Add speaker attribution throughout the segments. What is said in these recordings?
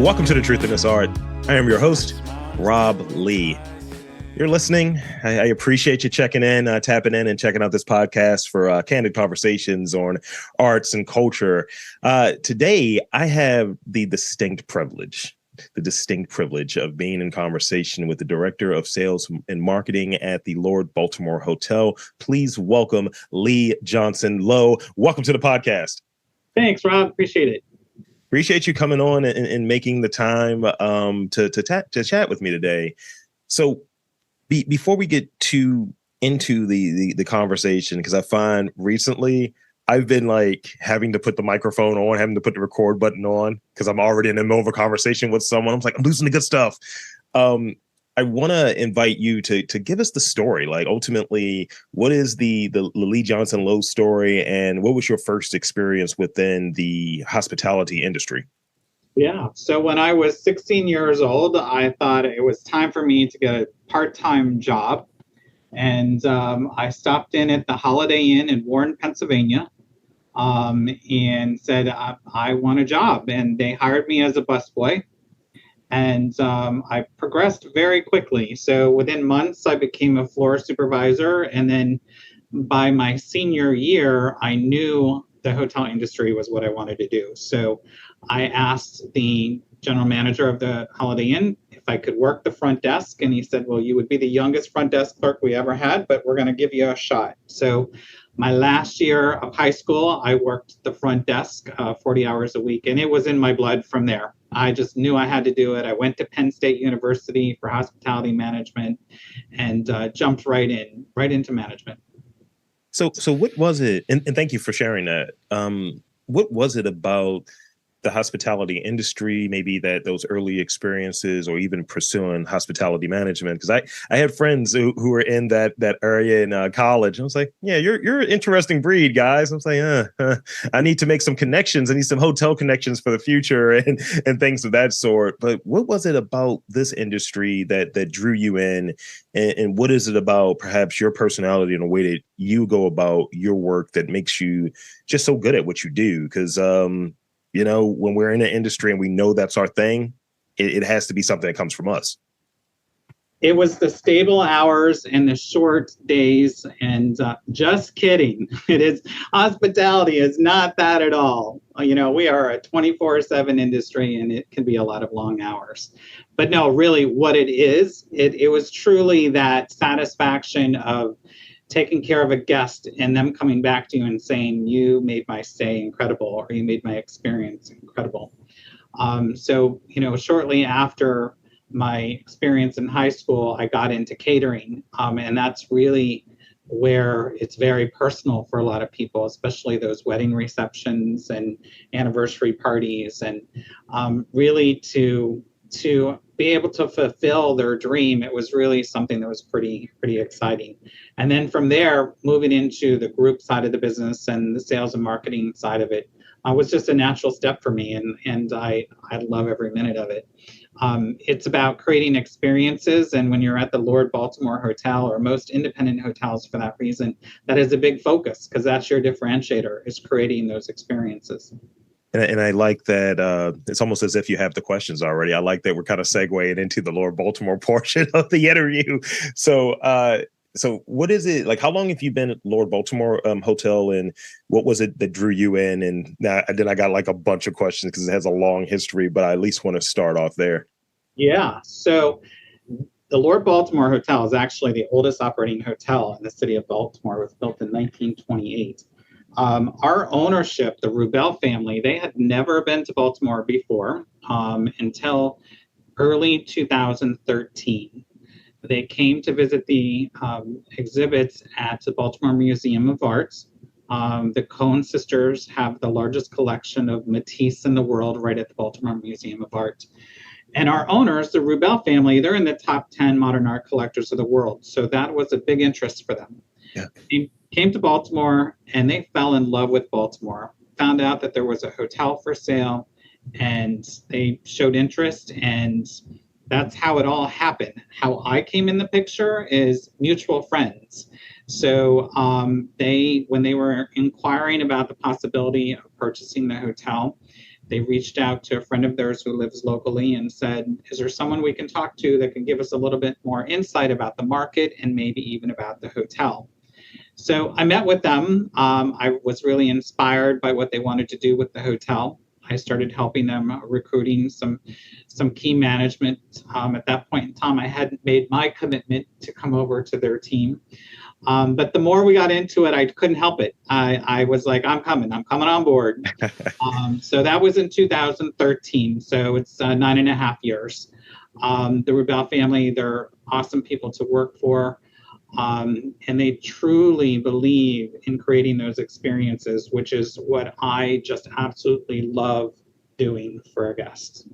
Speaker 1: Welcome to The Truth in This Art. I am your host, Rob Lee. You're listening. I appreciate you checking in, tapping in and checking out this podcast for candid conversations on arts and culture. Today, I have the distinct privilege of being in conversation with the Director of Sales and Marketing at the Lord Baltimore Hotel. Please welcome Lee Johnson-Lowe. Welcome to the podcast.
Speaker 2: Thanks, Rob. Appreciate it.
Speaker 1: Appreciate you coming on and making the time to chat with me today. So before we get into the conversation, because I find recently I've been like having to put the microphone on, having to put the record button on because I'm already in the middle of a conversation with someone. I'm like, I'm losing the good stuff. I want to invite you to give us the story. Like, ultimately, what is the Lee Johnson-Lowe story, and what was your first experience within the hospitality industry?
Speaker 2: Yeah. So when I was 16 years old, I thought it was time for me to get a part-time job. And I stopped in at the Holiday Inn in Warren, Pennsylvania, and said, I want a job. And they hired me as a busboy. And I progressed very quickly. So within months, I became a floor supervisor. And then by my senior year, I knew the hotel industry was what I wanted to do. So I asked the general manager of the Holiday Inn if I could work the front desk. And he said, well, you would be the youngest front desk clerk we ever had, but we're going to give you a shot. So my last year of high school, I worked the front desk 40 hours a week, and it was in my blood from there. I just knew I had to do it. I went to Penn State University for hospitality management and jumped right into management.
Speaker 1: So what was it? And thank you for sharing that. What was it about the hospitality industry, maybe those early experiences, or even pursuing hospitality management? Because I had friends who were in that area in college. I was like, yeah, you're an interesting breed, guys. I was like, I need to make some connections. I need some hotel connections for the future and things of that sort. But what was it about this industry that drew you in? And what is it about perhaps your personality and the way that you go about your work that makes you just so good at what you do? Because when we're in an industry and we know that's our thing, it has to be something that comes from us.
Speaker 2: It was the stable hours and the short days, and just kidding. Hospitality is not that at all. We are a 24/7 industry, and it can be a lot of long hours. But no, really what it is, it was truly that satisfaction of taking care of a guest and them coming back to you and saying, you made my stay incredible, or you made my experience incredible. So shortly after my experience in high school, I got into catering. And that's really where it's very personal for a lot of people, especially those wedding receptions and anniversary parties, and really to be able to fulfill their dream. It was really something that was pretty exciting. And then from there, moving into the group side of the business and the sales and marketing side of it was just a natural step for me. And I love every minute of it. It's about creating experiences. And when you're at the Lord Baltimore Hotel, or most independent hotels for that reason, that is a big focus, because that's your differentiator, is creating those experiences.
Speaker 1: And I like that it's almost as if you have the questions already. I like that we're kind of segueing into the Lord Baltimore portion of the interview. So what is it like? How long have you been at Lord Baltimore Hotel, and what was it that drew you in? And then I got like a bunch of questions because it has a long history, but I at least want to start off there.
Speaker 2: Yeah. So the Lord Baltimore Hotel is actually the oldest operating hotel in the city of Baltimore. It was built in 1928. Our ownership, the Rubel family, they had never been to Baltimore before until early 2013. They came to visit the exhibits at the Baltimore Museum of Arts. The Cohen sisters have the largest collection of Matisse in the world right at the Baltimore Museum of Art. And our owners, the Rubel family, they're in the top 10 modern art collectors of the world. So that was a big interest for them.
Speaker 1: Yeah.
Speaker 2: They came to Baltimore and they fell in love with Baltimore, found out that there was a hotel for sale, and they showed interest, and that's how it all happened. How I came in the picture is mutual friends. So when they were inquiring about the possibility of purchasing the hotel, they reached out to a friend of theirs who lives locally and said, is there someone we can talk to that can give us a little bit more insight about the market and maybe even about the hotel? So I met with them. I was really inspired by what they wanted to do with the hotel. I started helping them recruiting some key management. At that point in time, I hadn't made my commitment to come over to their team. But the more we got into it, I couldn't help it. I was like, I'm coming on board. So that was in 2013. So it's 9.5 years. The Rubel family, they're awesome people to work for. And they truly believe in creating those experiences, which is what I just absolutely love doing for our guests.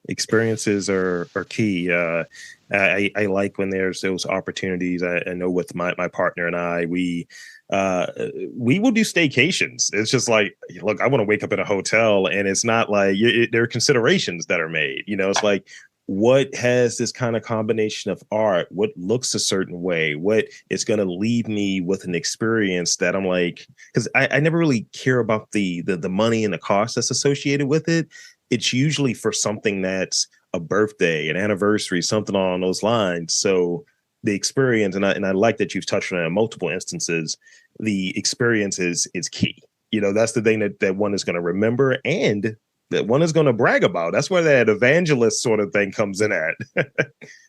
Speaker 1: Experiences are key. I like when there's those opportunities. I know with my partner and I, we will do staycations. It's just like, look, I want to wake up in a hotel, and it's not like there are considerations that are made. It's like, what has this kind of combination of art, what looks a certain way, what is going to leave me with an experience that I'm like, because I never really care about the money and the cost that's associated with it. It's usually for something that's a birthday, an anniversary, something along those lines. So the experience, and I like that you've touched on it in multiple instances, the experience is key. That's the thing that one is going to remember and that one is going to brag about. That's where that evangelist sort of thing comes in at.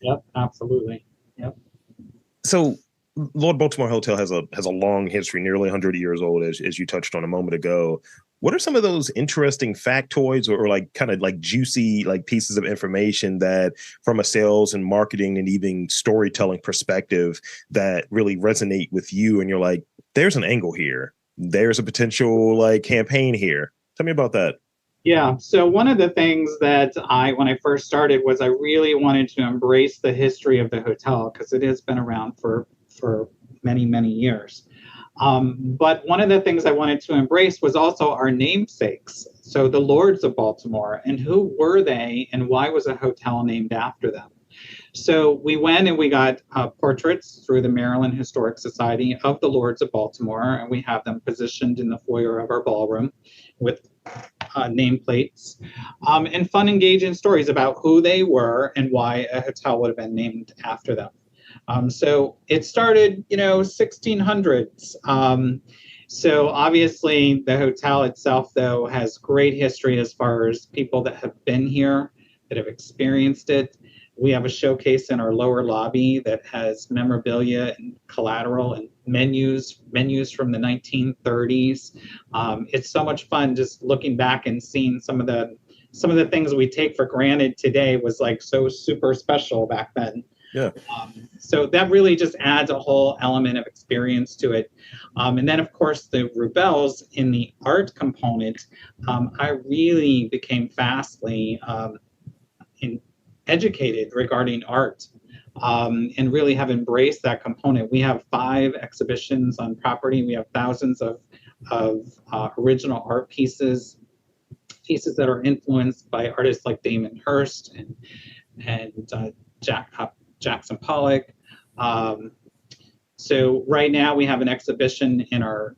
Speaker 2: Yep, absolutely. Yep.
Speaker 1: So Lord Baltimore Hotel has a long history, nearly 100 years old, as you touched on a moment ago. What are some of those interesting factoids or like kind of like juicy like pieces of information that from a sales and marketing and even storytelling perspective that really resonate with you? And you're like, there's an angle here. There's a potential like campaign here. Tell me about that.
Speaker 2: Yeah. So one of the things that when I first started, was I really wanted to embrace the history of the hotel because it has been around for many, many years. But one of the things I wanted to embrace was also our namesakes. So the Lords of Baltimore, and who were they and why was a hotel named after them? So we went and we got portraits through the Maryland Historic Society of the Lords of Baltimore, and we have them positioned in the foyer of our ballroom with nameplates and fun, engaging stories about who they were and why a hotel would have been named after them. So it started, 1600s. So obviously the hotel itself, though, has great history as far as people that have been here, that have experienced it. We have a showcase in our lower lobby that has memorabilia and collateral and menus from the 1930s. It's so much fun just looking back and seeing some of the things we take for granted today was like so super special back then.
Speaker 1: Yeah.
Speaker 2: So that really just adds a whole element of experience to it. And then, of course, the Rubels in the art component, I really became vastly educated regarding art and really have embraced that component. We have 5 exhibitions on property. We have thousands of original art pieces that are influenced by artists like Damon Hirst and Jackson Pollock. So right now we have an exhibition in our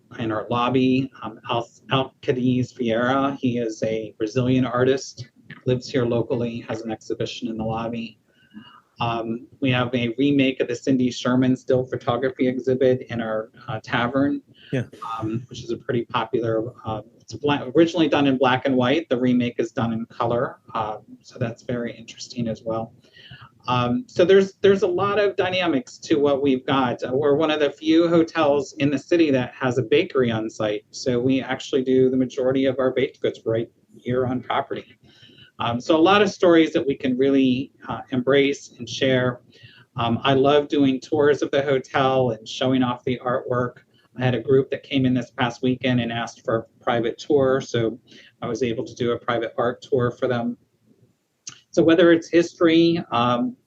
Speaker 2: lobby. Alcides Vieira, he is a Brazilian artist, lives here locally, has an exhibition in the lobby. We have a remake of the Cindy Sherman still photography exhibit in our tavern, which is a pretty popular. It's originally done in black and white. The remake is done in color, so that's very interesting as well. So there's a lot of dynamics to what we've got. We're one of the few hotels in the city that has a bakery on site. So we actually do the majority of our baked goods right here on property. So a lot of stories that we can really embrace and share. I love doing tours of the hotel and showing off the artwork. I had a group that came in this past weekend and asked for a private tour. So I was able to do a private art tour for them. So whether it's history,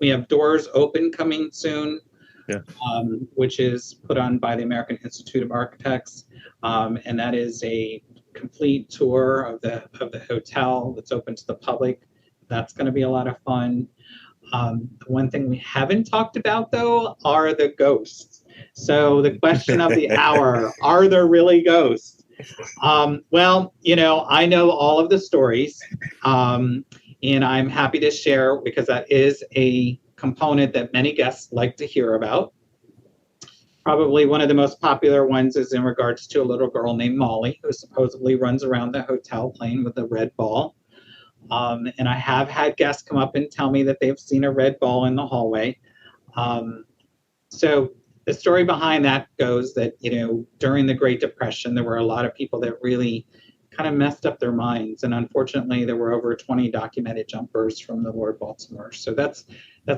Speaker 2: we have Doors Open coming soon, which is put on by the American Institute of Architects. And that is a complete tour of the hotel that's open to the public. That's going to be a lot of fun. The one thing we haven't talked about, though, are the ghosts. So the question of the hour, are there really ghosts? Well, I know all of the stories, and I'm happy to share because that is a component that many guests like to hear about. Probably one of the most popular ones is in regards to a little girl named Molly, who supposedly runs around the hotel playing with a red ball. And I have had guests come up and tell me that they've seen a red ball in the hallway. Um, so the story behind that goes that, during the Great Depression, there were a lot of people that really kind of messed up their minds. And unfortunately, there were over 20 documented jumpers from the Lord Baltimore. So that's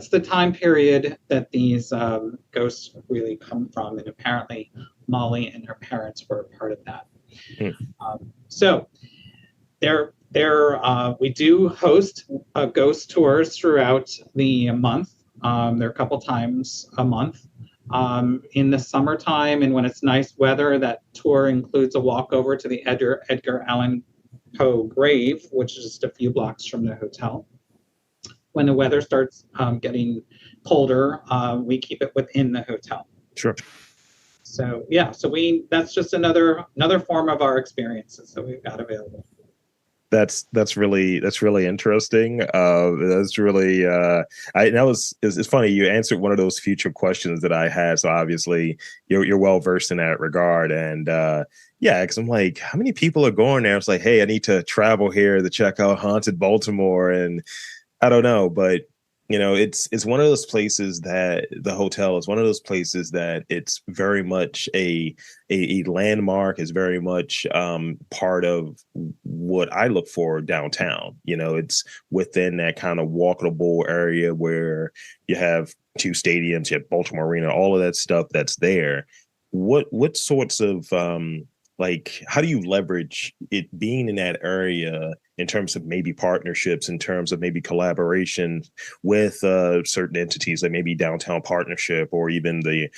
Speaker 2: the time period that these ghosts really come from. And apparently, Molly and her parents were a part of that. So we do host ghost tours throughout the month. They're a couple times a month. In the summertime and when it's nice weather, that tour includes a walk over to the Edgar Allan Poe grave, which is just a few blocks from the hotel. When the weather starts getting colder, we keep it within the hotel.
Speaker 1: Sure.
Speaker 2: So that's just another form of our experiences that we've got available.
Speaker 1: That's really interesting. That's really it's funny you answered one of those future questions that I had. So obviously you're well versed in that regard. And because I'm like, how many people are going there? It's like, hey, I need to travel here to check out haunted Baltimore, and I don't know, but it's one of those places that the hotel is one of those places that it's very much a landmark, is very much part of what I look for downtown. It's within that kind of walkable area where you have two stadiums, you have Baltimore Arena, all of that stuff that's there. What sorts of how do you leverage it being in that area in terms of maybe partnerships, in terms of maybe collaboration with certain entities, like maybe Downtown Partnership or even the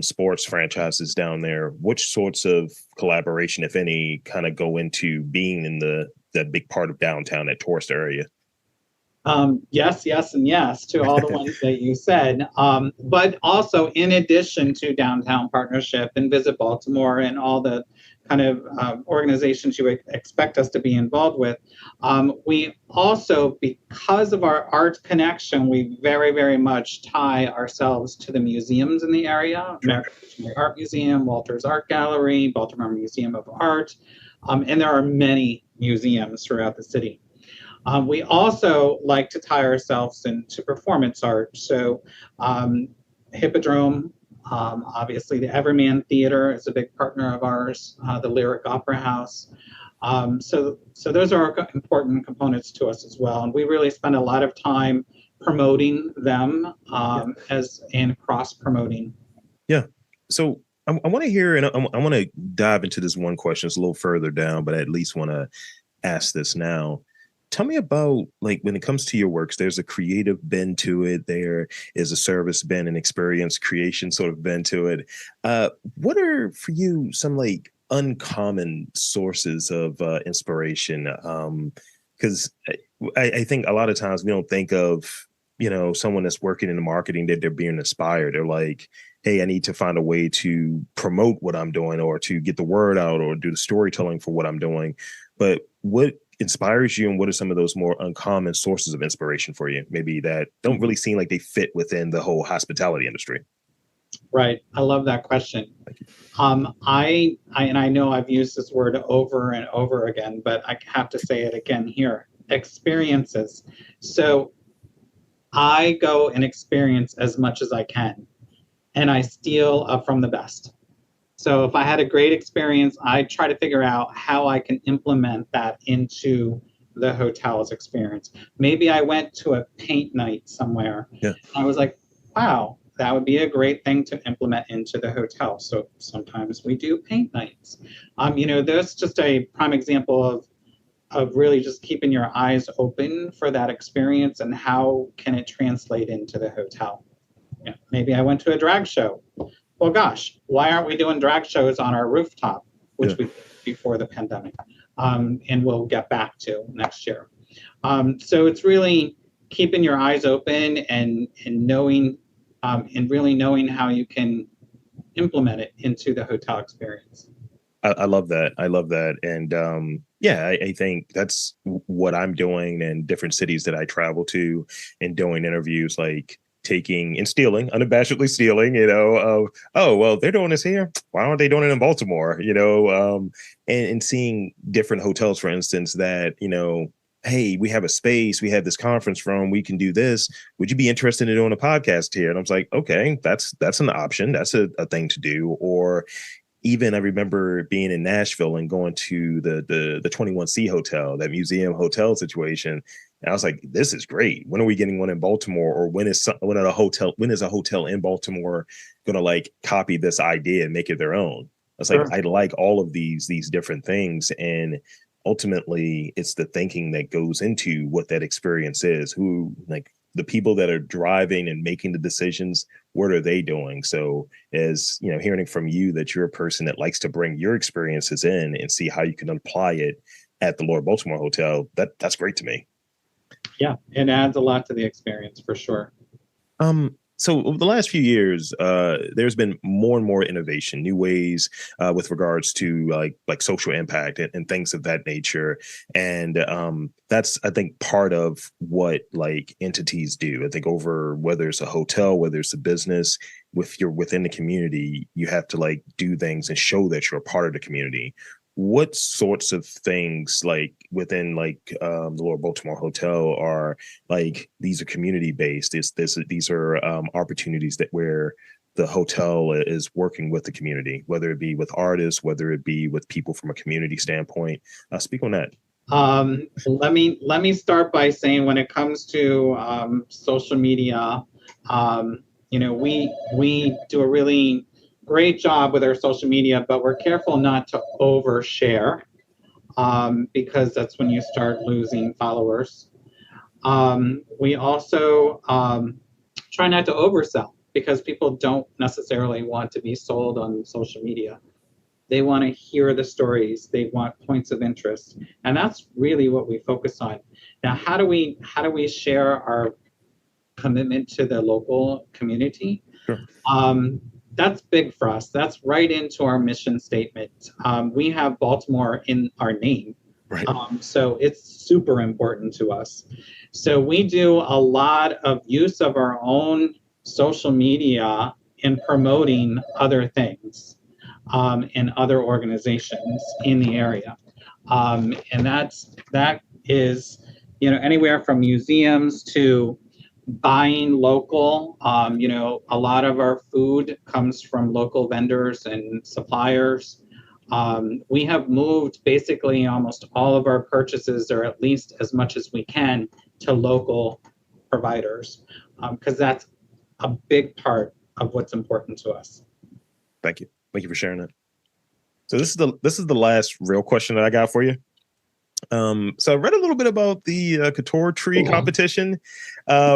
Speaker 1: sports franchises down there? Which sorts of collaboration, if any, kind of go into being in that big part of downtown, that tourist area?
Speaker 2: Yes, and yes to all the ones that you said. But also, in addition to Downtown Partnership and Visit Baltimore and all the kind of organizations you would expect us to be involved with, we also, because of our art connection, we very, very much tie ourselves to the museums in the area. American Art Museum, Walters Art Gallery, Baltimore Museum of Art, and there are many museums throughout the city. We also like to tie ourselves into performance art. So Hippodrome, obviously the Everman Theater is a big partner of ours, the Lyric Opera House. So those are important components to us as well. And we really spend a lot of time promoting them and cross-promoting.
Speaker 1: Yeah. So I want to hear, and I want to dive into this one question. It's a little further down, but I at least want to ask this now. Tell me about, like, when it comes to your works, there's a creative bend to it. There is a service bend, an experience creation sort of bend to it. What are, for you, some like uncommon sources of inspiration? Because I think a lot of times we don't think of, someone that's working in the marketing that they're being inspired. They're like, hey, I need to find a way to promote what I'm doing or to get the word out or do the storytelling for what I'm doing. But what inspires you, and what are some of those more uncommon sources of inspiration for you, maybe that don't really seem like they fit within the whole hospitality industry?
Speaker 2: Right. I love that question. I know I've used this word over and over again, but I have to say it again here. Experiences. So I go and experience as much as I can, and I steal from the best. So if I had a great experience, I try to figure out how I can implement that into the hotel's experience. Maybe I went to a paint night somewhere.
Speaker 1: Yeah.
Speaker 2: I was like, wow, that would be a great thing to implement into the hotel. So sometimes we do paint nights. That's just a prime example of really just keeping your eyes open for that experience and how can it translate into the hotel. Maybe I went to a drag show. Well, gosh, why aren't we doing drag shows on our rooftop, which we did before the pandemic, and we'll get back to next year. So it's really keeping your eyes open and knowing and really knowing how you can implement it into the hotel experience.
Speaker 1: I love that. I love that. And yeah, I think that's what I'm doing in different cities that I travel to and doing interviews, like taking and stealing, unabashedly stealing, of, oh, well, they're doing this here. Why aren't they doing it in Baltimore? And seeing different hotels, for instance, that, hey, we have a space, we have this conference room, we can do this. Would you be interested in doing a podcast here? And I was like, okay, that's an option. That's a thing to do. Or even I remember being in Nashville and going to the 21C hotel, that museum hotel situation. And I was like, this is great. When are we getting one in Baltimore? Or when is a hotel in Baltimore gonna like copy this idea and make it their own? I was like,
Speaker 2: Sure.
Speaker 1: I like all of these different things. And ultimately it's the thinking that goes into what that experience is. Who, like, the people that are driving and making the decisions, what are they doing? So as hearing from you that you're a person that likes to bring your experiences in and see how you can apply it at the Lord Baltimore Hotel, that's great to me.
Speaker 2: Yeah, it adds a lot to the experience for sure.
Speaker 1: So over the last few years, there's been more and more innovation, new ways with regards to like social impact and things of that nature. And that's, I think, part of what like entities do. I think over whether it's a hotel, whether it's a business, if you're within the community, you have to like do things and show that you're a part of the community. What sorts of things like within like the Lord Baltimore Hotel are like these are community based? These are opportunities that where the hotel is working with the community, whether it be with artists, whether it be with people from a community standpoint. Speak on that.
Speaker 2: Let me start by saying when it comes to social media, we do a really great job with our social media, but we're careful not to overshare because that's when you start losing followers. We also try not to oversell because people don't necessarily want to be sold on social media. They want to hear the stories. They want points of interest, and that's really what we focus on. Now, how do we share our commitment to the local community?
Speaker 1: Sure.
Speaker 2: That's big for us. That's right into our mission statement. We have Baltimore in our name,
Speaker 1: Right.
Speaker 2: so it's super important to us. So we do a lot of use of our own social media in promoting other things and other organizations in the area. And that is, anywhere from museums to buying local. A lot of our food comes from local vendors and suppliers. We have moved basically almost all of our purchases, or at least as much as we can, to local providers, because that's a big part of what's important to us.
Speaker 1: Thank you. Thank you for sharing that. So this is the last real question that I got for you. So I read a little bit about the Couture Tree competition,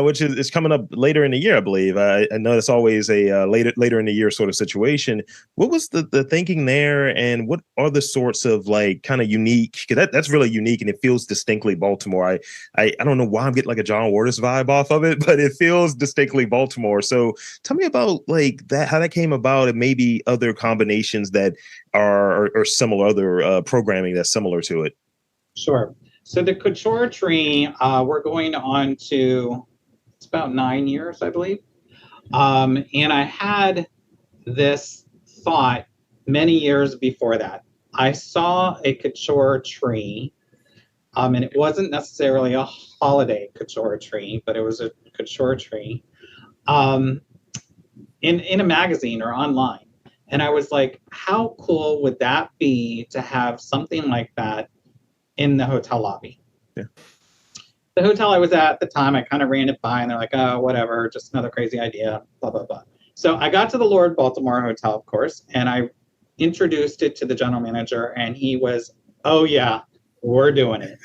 Speaker 1: which is coming up later in the year, I believe. I know it's always a later in the year sort of situation. What was the thinking there, and what are the sorts of like kind of unique? Because that's really unique and it feels distinctly Baltimore. I don't know why I'm getting like a John Waters vibe off of it, but it feels distinctly Baltimore. So tell me about like that, how that came about, and maybe other combinations that are similar, other programming that's similar to it.
Speaker 2: Sure. So the Couture Tree, we're going on to, it's about 9 years, I believe. And I had this thought many years before that. I saw a Couture Tree, and it wasn't necessarily a holiday Couture Tree, but it was a Couture Tree in a magazine or online. And I was like, how cool would that be to have something like that in the hotel lobby?
Speaker 1: Yeah.
Speaker 2: The hotel I was at the time, I kind of ran it by and they're like, oh, whatever, just another crazy idea, blah, blah, blah. So I got to the Lord Baltimore Hotel, of course, and I introduced it to the general manager, and he was, oh yeah, we're doing it.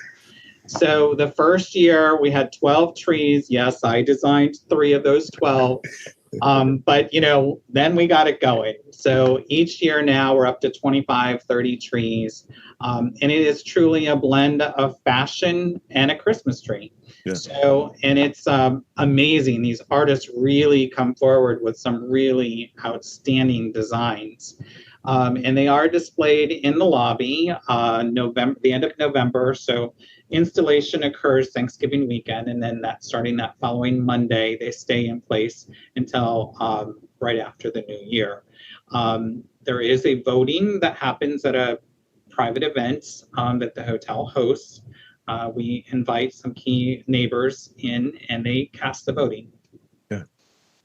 Speaker 2: So the first year we had 12 trees. Yes, I designed 3 of those 12. But then we got it going. So each year now we're up to 25, 30 trees. And it is truly a blend of fashion and a Christmas tree. Yeah. So, and it's amazing. These artists really come forward with some really outstanding designs. And they are displayed in the lobby the end of November. So installation occurs Thanksgiving weekend, and then starting that following Monday, they stay in place until right after the new year. There is a voting that happens at a private event that the hotel hosts. We invite some key neighbors in, and they cast the voting.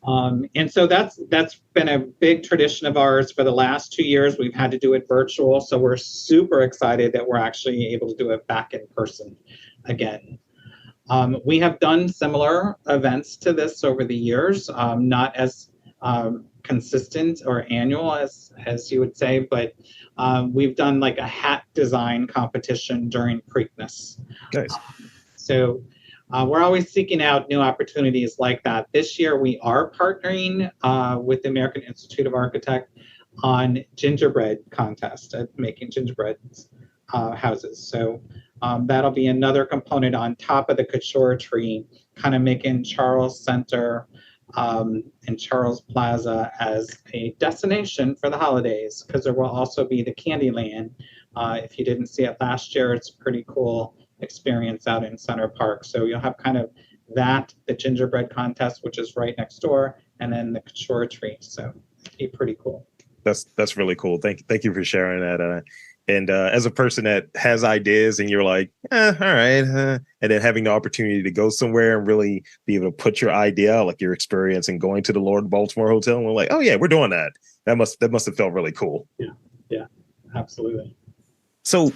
Speaker 2: And so that's been a big tradition of ours for the last 2 years. We've had to do it virtual, so we're super excited that we're actually able to do it back in person again. We have done similar events to this over the years, not as consistent or annual as you would say, but we've done like a hat design competition during Preakness.
Speaker 1: Nice.
Speaker 2: So we're always seeking out new opportunities like that. This year, we are partnering with the American Institute of Architects on gingerbread contest, making gingerbread houses. So that'll be another component on top of the Couture Tree, kind of making Charles Center and Charles Plaza as a destination for the holidays, because there will also be the Candyland. If you didn't see it last year, it's a pretty cool experience out in Center Park. So you'll have kind of the gingerbread contest, which is right next door, and then the Couture Tree. So it'd be pretty cool.
Speaker 1: That's really cool. Thank you for sharing that. And as a person that has ideas and you're like, all right, and then having the opportunity to go somewhere and really be able to put your idea, like your experience and going to the Lord Baltimore Hotel, and we're like, oh yeah, we're doing that. That must have felt really cool.
Speaker 2: Yeah, absolutely.
Speaker 1: So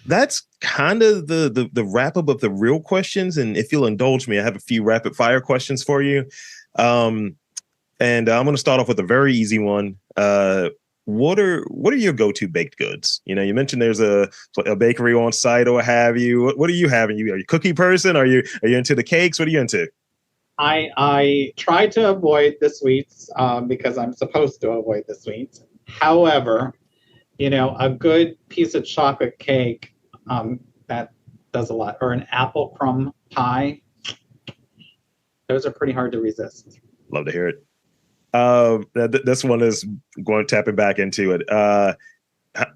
Speaker 1: that's kind of the wrap up of the real questions. And if you'll indulge me, I have a few rapid fire questions for you. And I'm going to start off with a very easy one. What are your go-to baked goods? You know, you mentioned there's a bakery on site or what have you. What are you having? Are you a cookie person? Are you into the cakes? What are you into?
Speaker 2: I try to avoid the sweets because I'm supposed to avoid the sweets. However, you know, a good piece of chocolate cake that does a lot, or an apple crumb pie. Those are pretty hard to resist.
Speaker 1: Love to hear it. This one is tapping back into it.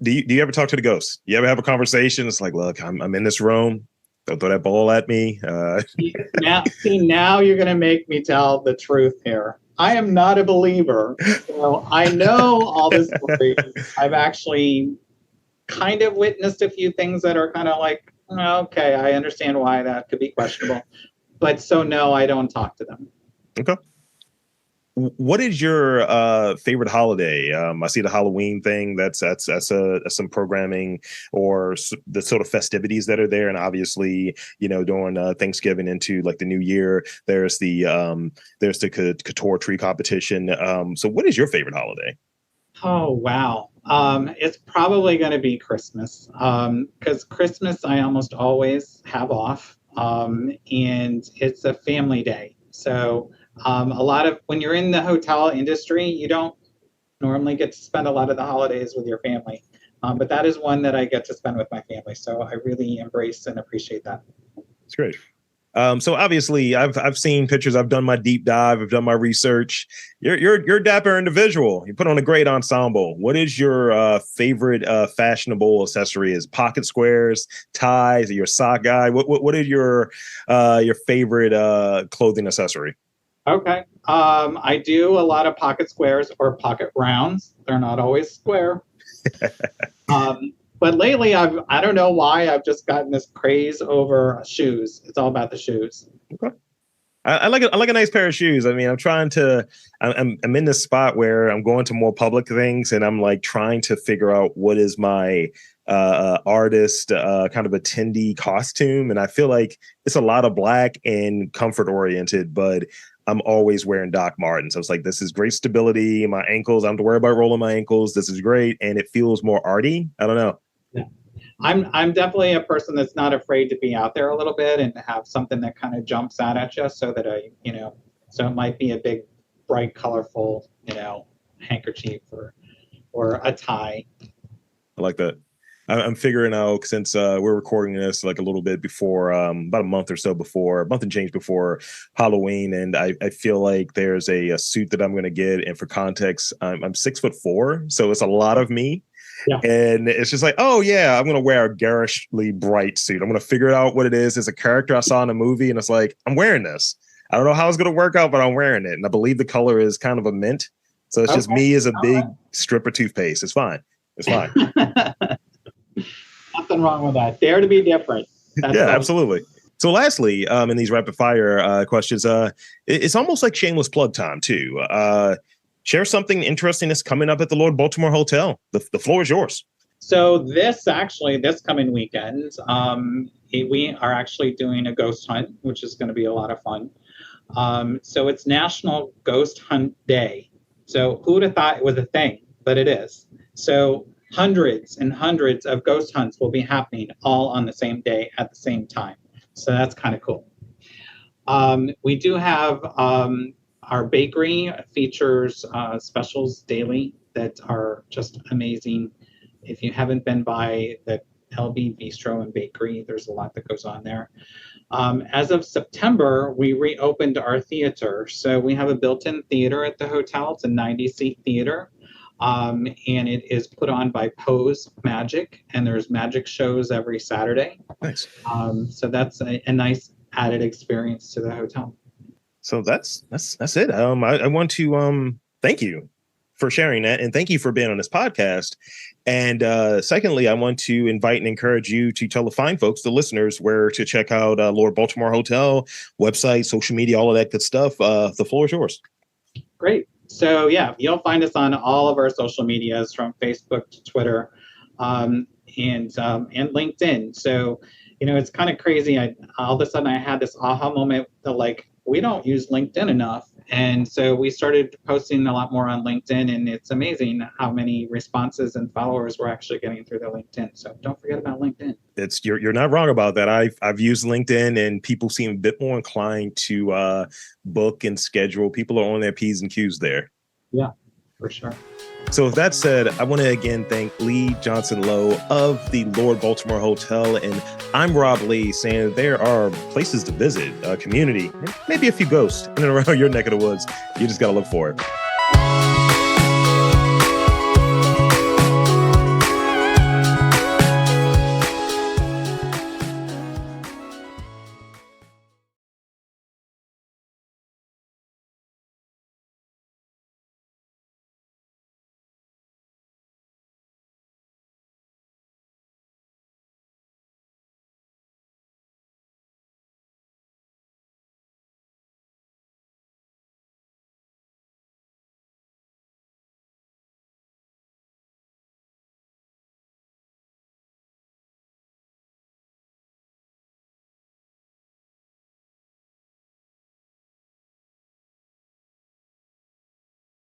Speaker 1: Do you ever talk to the ghosts? You ever have a conversation? It's like, look, I'm in this room. Don't throw that ball at me.
Speaker 2: Now you're going to make me tell the truth here. I am not a believer. So I know all the stories. I've actually kind of witnessed a few things that are kind of like, okay, I understand why that could be questionable. But so no, I don't talk to them.
Speaker 1: Okay. What is your favorite holiday? I see the Halloween thing. That's some programming or the sort of festivities that are there, and obviously, you know, during Thanksgiving into like the New Year, there's the Couture Tree competition. So, what is your favorite holiday?
Speaker 2: Oh wow, it's probably going to be Christmas because Christmas I almost always have off, and it's a family day, so. A lot of when you're in the hotel industry, you don't normally get to spend a lot of the holidays with your family, but that is one that I get to spend with my family. So I really embrace and appreciate that.
Speaker 1: It's great. So obviously, I've seen pictures. I've done my deep dive. I've done my research. You're a dapper individual. You put on a great ensemble. What is your favorite fashionable accessory? Is pocket squares, ties? Are you a sock guy? What is your favorite clothing accessory?
Speaker 2: Okay. I do a lot of pocket squares or pocket rounds. They're not always square. But lately, I don't know why I've just gotten this craze over shoes. It's all about the shoes.
Speaker 1: Okay. I like a nice pair of shoes. I mean, I'm in this spot where I'm going to more public things, and I'm like trying to figure out what is my artist kind of attendee costume, and I feel like it's a lot of black and comfort oriented, but I'm always wearing Doc Martens. I was like, this is great stability in my ankles. I don't have to worry about rolling my ankles. This is great, and it feels more arty. I don't know.
Speaker 2: Yeah. I'm definitely a person that's not afraid to be out there a little bit and have something that kind of jumps out at you, so that so it might be a big, bright, colorful, handkerchief or a tie.
Speaker 1: I like that. I'm figuring out, since we're recording this like a little bit before, about a month and change before Halloween, and I feel like there's a suit that I'm going to get. And for context, I'm 6'4", so it's a lot of me. Yeah. And it's just like, oh yeah, I'm gonna wear a garishly bright suit. I'm gonna figure out what it is. It's a character I saw in a movie, and it's like, I'm wearing this. I don't know how it's gonna work out, but I'm wearing it. And I believe the color is kind of a mint. So it's just me as a big strip of toothpaste. It's fine. It's fine.
Speaker 2: Nothing wrong with that. Dare to be different.
Speaker 1: That's absolutely. So lastly, in these rapid fire questions, it's almost like shameless plug time too. Share something interesting that's coming up at the Lord Baltimore Hotel. The floor is yours.
Speaker 2: So this coming weekend, we are actually doing a ghost hunt, which is going to be a lot of fun. So it's National Ghost Hunt Day. So who would have thought it was a thing, but it is. So hundreds and hundreds of ghost hunts will be happening all on the same day at the same time. So that's kind of cool. We do have our bakery features specials daily that are just amazing. If you haven't been by the LB Bistro and Bakery, there's a lot that goes on there. As of September, we reopened our theater. So we have a built-in theater at the hotel. It's a 90-seat theater. And it is put on by Pose Magic, and there's magic shows every Saturday.
Speaker 1: Nice.
Speaker 2: So that's a nice added experience to the hotel.
Speaker 1: So that's it. I want to thank you for sharing that, and thank you for being on this podcast. And secondly, I want to invite and encourage you to tell the fine folks, the listeners, where to check out Lord Baltimore Hotel website, social media, all of that good stuff. The floor is yours.
Speaker 2: Great. So yeah, you'll find us on all of our social medias, from Facebook to Twitter, and LinkedIn. So, it's kind of crazy. All of a sudden I had this aha moment that we don't use LinkedIn enough. And so we started posting a lot more on LinkedIn, and it's amazing how many responses and followers we're actually getting through the LinkedIn. So don't forget about LinkedIn.
Speaker 1: You're not wrong about that. I've used LinkedIn, and people seem a bit more inclined to book and schedule. People are on their P's and Q's there.
Speaker 2: Yeah, for sure.
Speaker 1: So with that said, I want to again thank Lee Johnson-Lowe of the Lord Baltimore Hotel. And I'm Rob Lee, saying there are places to visit, a community, maybe a few ghosts in and around your neck of the woods. You just got to look for it.